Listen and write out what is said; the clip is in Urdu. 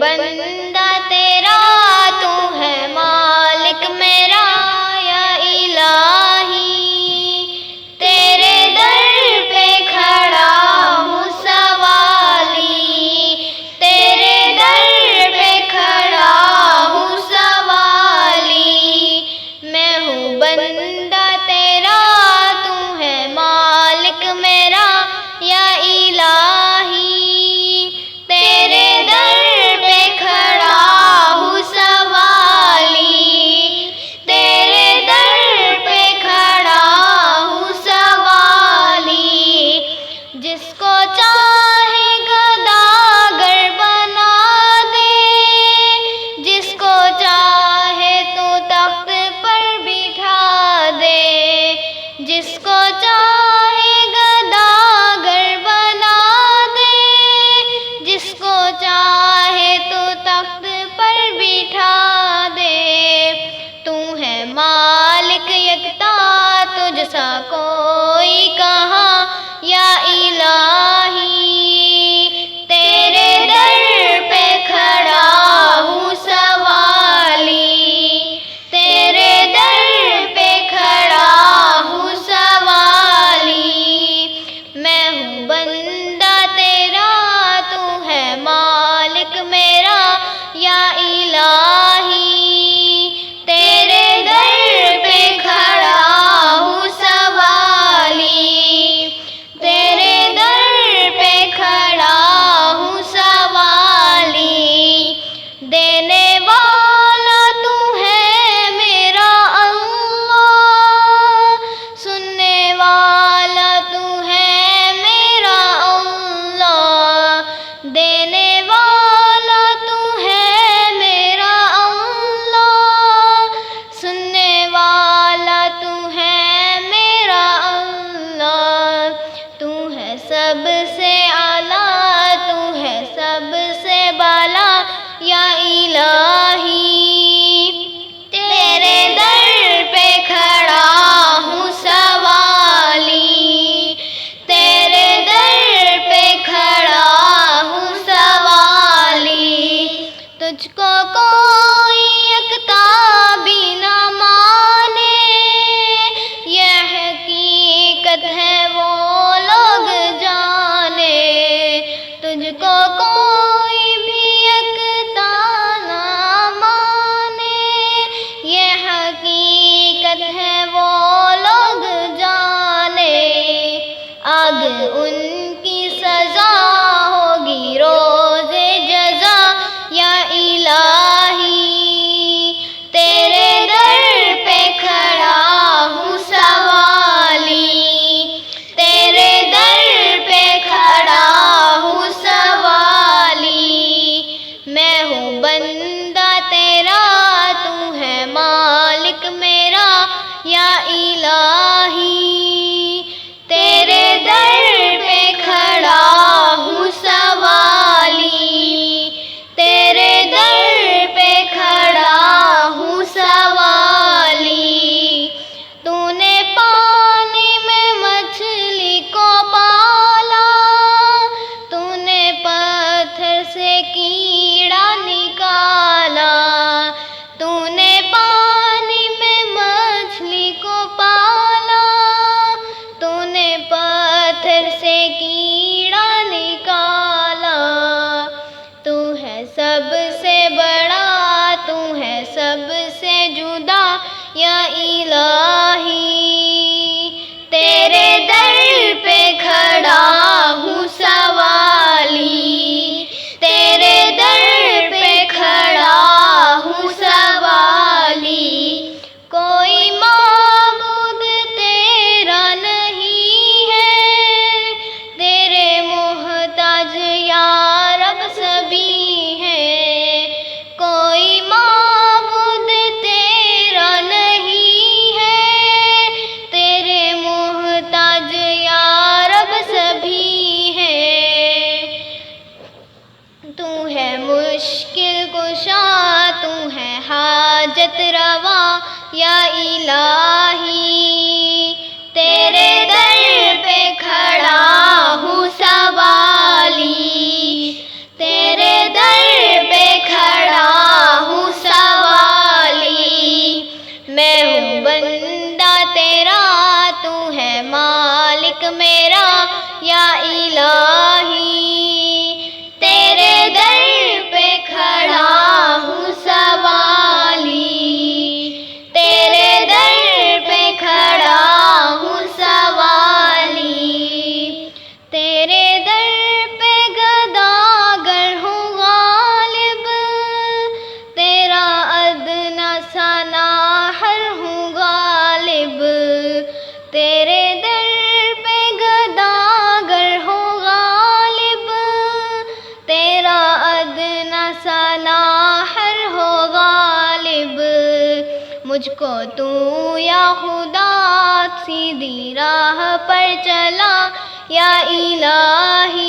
بندہ تیرا، تو ہے مالک میرا یا الہی، تیرے در پہ کھڑا ہوں سوالی، تیرے در پہ کھڑا ہوں سوالی، میں ہوں بندہ تیرا، تو ہے مالک میرا یا الہی، تیرے در پہ کھڑا ہوں سوالی، تیرے در پہ کھڑا ہوں سوالی، جس کو چاہے گداگر بنا دے، جس کو چاہے تو تخت پر بٹھا دے، جس کو چاہے گداگر بنا دے، جس کو چاہے تو تخت پر بٹھا دے، تو ہے مالک یکتا، تجھ سا کوئی کہاں یا الہی، تیرے در پہ کھڑا ہوں سوالی، تیرے در پہ کھڑا ہوں سوالی، میں ہوں بندہ تیرا، تو ہے مالک میرا یا الہی، تیرے در پہ کھڑا ہوں سوالی، تیرے در پہ کھڑا ہوں سوالی، دینے والا تو ہے میرا اللہ، سننے والا تو ہے میرا اللہ، دینے والا تو ہے میرا اللہ، سننے والا تو ہے میرا اللہ، تو ہے سب سے اعلیٰ، تو ہے سب سے بالا یا الہی، تیرے در پہ کھڑا ہوں سوالی، تیرے در پہ کھڑا ہوں سوالی، تجھ کو کوئی یکتا بھی نہ مانے، یہ حقیقت ہے وہ لوگ جانے، تجھ کو کوئی بھی یکتا نہ مانے، یہ حقیقت ہے وہ لوگ جانے، آگ ان کی سزا ہوگی روز جزا یا الہی، تیرے در پہ کھڑا ہوں سوالی، تیرے در پہ کھڑا ہوں سوالی، میں ہوں بندہ تیرا، تو ہے مالک میرا یا الہی، تیرے در پہ کھڑا ہوں سوالی، تیرے در پہ کھڑا ہوں سوالی، تو نے پانی میں مچھلی کو پالا، تو نے پتھر سے کیڑا نکالا، تو نے پانی میں مچھلی کو پالا، تو نے پتھر سے کیڑا نکالا، تو ہے سب سے بڑا، تو ہے سب سے جدا یا الہی، تیرے در پہ کھڑا ہوں سوالی، تیرے در پہ کھڑا ہوں سوالی، کوئی معبود تیرا نہیں ہے، تیرے محتاج یا رب سبھی ہیں، کوئی معبود تیرا نہیں ہے، تیرے محتاج یا رب سبھی ہیں، تو ہے مشکل کشا، تو ہے حاجت روا یا الہی، تیرے در پہ کھڑا ہوں سوالی، تیرے در پہ کو تو یا خدا سیدھی راہ پر چلا یا الہی،